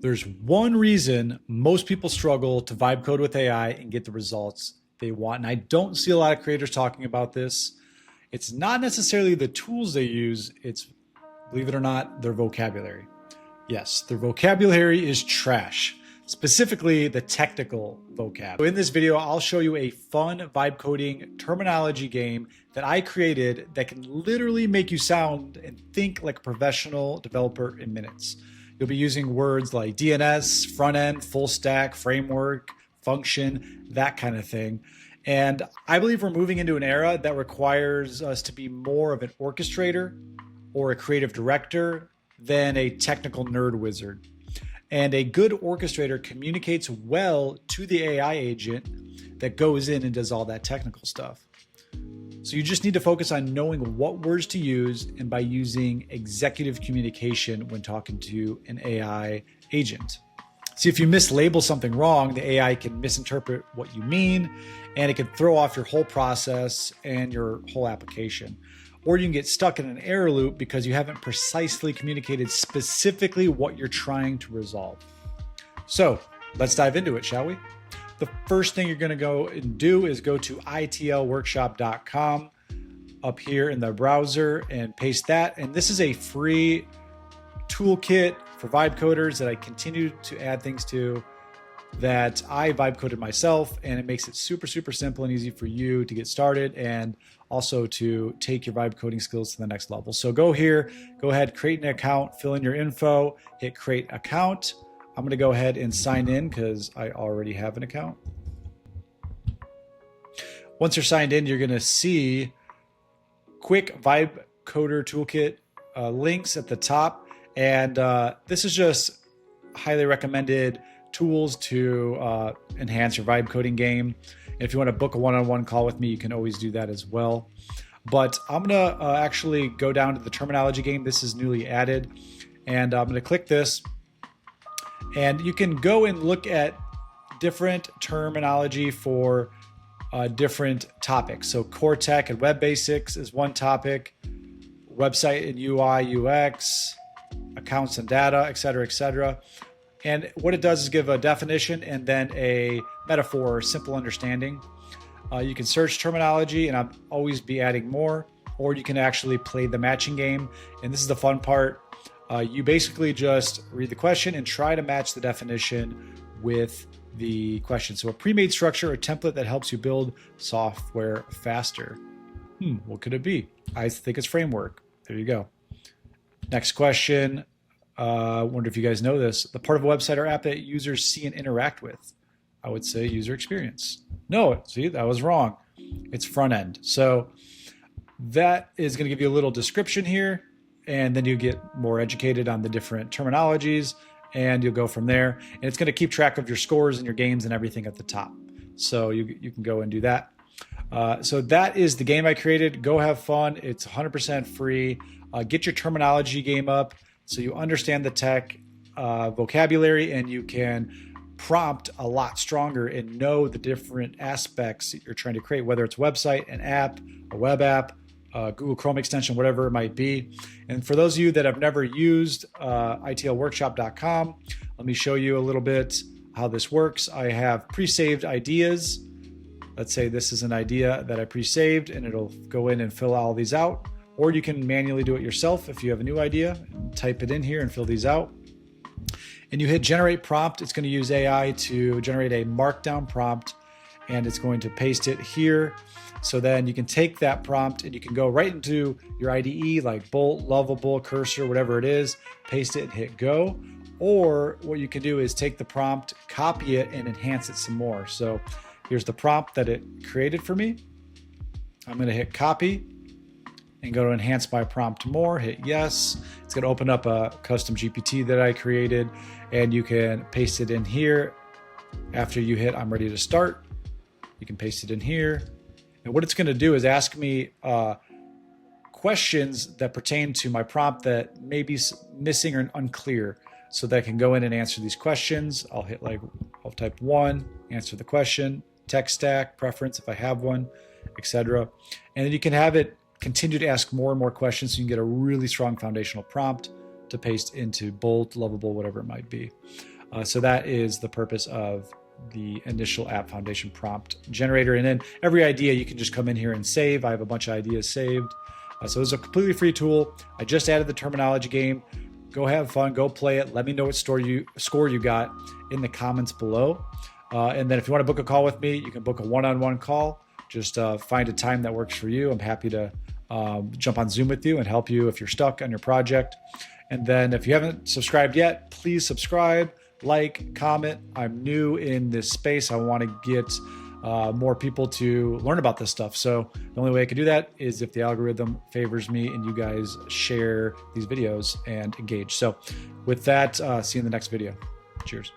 There's one reason most people struggle to vibe code with AI and get the results they want. And I don't see a lot of creators talking about this. It's not necessarily the tools they use, it's, believe it or not, their vocabulary. Yes, their vocabulary is trash, specifically the technical vocab. So in this video, I'll show you a fun vibe coding terminology game that I created that can literally make you sound and think like a professional developer in minutes. You'll be using words like DNS, front end, full stack, framework, function, that kind of thing. And I believe we're moving into an era that requires us to be more of an orchestrator or a creative director than a technical nerd wizard. And a good orchestrator communicates well to the AI agent that goes in and does all that technical stuff. So you just need to focus on knowing what words to use and by using executive communication when talking to an AI agent. See, if you mislabel something wrong, the AI can misinterpret what you mean, and it can throw off your whole process and your whole application. Or you can get stuck in an error loop because you haven't precisely communicated specifically what you're trying to resolve. So let's dive into it, shall we? The first thing you're going to go and do is go to itlworkshop.com up here in the browser and paste that. And this is a free toolkit for vibe coders that I continue to add things to that I vibe coded myself, and it makes it super, super simple and easy for you to get started and also to take your vibe coding skills to the next level. So go here, go ahead, create an account, fill in your info, hit create account. I'm going to go ahead and sign in because I already have an account. Once you're signed in, you're going to see quick vibe coder toolkit links at the top. And this is just highly recommended tools to enhance your vibe coding game. And if you want to book a one-on-one call with me, you can always do that as well. But I'm going to actually go down to the terminology game. This is newly added. And I'm going to click this. And you can go and look at different terminology for different topics. So core tech and web basics is one topic. Website and UI, UX, accounts and data, et cetera, et cetera. And what it does is give a definition and then a metaphor or simple understanding. You can search terminology, and I'll always be adding more, or you can actually play the matching game. And this is the fun part. You basically just read the question and try to match the definition with the question. So a pre-made structure or template that helps you build software faster. What could it be? I think it's framework. There you go. Next question. I wonder if you guys know this. The part of a website or app that users see and interact with. I would say user experience. No, see, that was wrong. It's front end. So that is going to give you a little description here, and then you get more educated on the different terminologies, and you'll go from there. And it's going to keep track of your scores and your games and everything at the top. So you can go and do that. So that is the game I created. Go have fun. It's 100% free. Get your terminology game up so you understand the tech vocabulary, and you can prompt a lot stronger and know the different aspects that you're trying to create, whether it's a website, an app, a web app, Google Chrome extension, whatever it might be. And for those of you that have never used itlworkshop.com, let me show you a little bit how this works. I have pre-saved ideas. Let's say this is an idea that I pre-saved, and it'll go in and fill all these out. Or you can manually do it yourself if you have a new idea, and type it in here and fill these out. And you hit generate prompt. It's going to use AI to generate a markdown prompt, and it's going to paste it here. So then you can take that prompt and you can go right into your IDE like Bolt, Lovable, Cursor, whatever it is, paste it and hit go. Or what you can do is take the prompt, copy it, and enhance it some more. So here's the prompt that it created for me. I'm going to hit copy and go to enhance my prompt more, hit yes. It's going to open up a custom GPT that I created, and you can paste it in here. After you hit I'm ready to start, you can paste it in here. And what it's going to do is ask me questions that pertain to my prompt that may be missing or unclear, so that I can go in and answer these questions. I'll type 1, answer the question, tech stack, preference if I have one, etc. And then you can have it continue to ask more and more questions so you can get a really strong foundational prompt to paste into bold, lovable, whatever it might be. So that is the purpose of the initial app foundation prompt generator. And then every idea you can just come in here and save. I have a bunch of ideas saved. So it's a completely free tool. I just added the terminology game. Go have fun, go play it. Let me know what score you got in the comments below. And then if you want to book a call with me, you can book a one-on-one call. Just find a time that works for you. I'm happy to jump on Zoom with you and help you if you're stuck on your project. And then if you haven't subscribed yet, please subscribe, like, comment. I'm new in this space. I want to get more people to learn about this stuff. So the only way I can do that is if the algorithm favors me and you guys share these videos and engage. So with that, see you in the next video. Cheers.